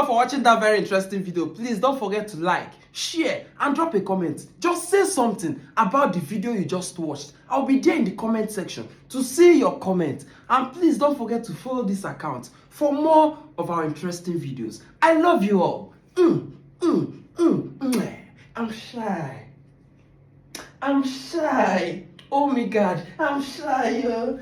all for watching that very interesting video. Please don't forget to like, share, and drop a comment. Just say something about the video you just watched. I'll be there in the comment section to see your comment. And please don't forget to follow this account for more of our interesting videos. I love you all. I'm shy. I'm shy. Oh my God, I'm shy, yo.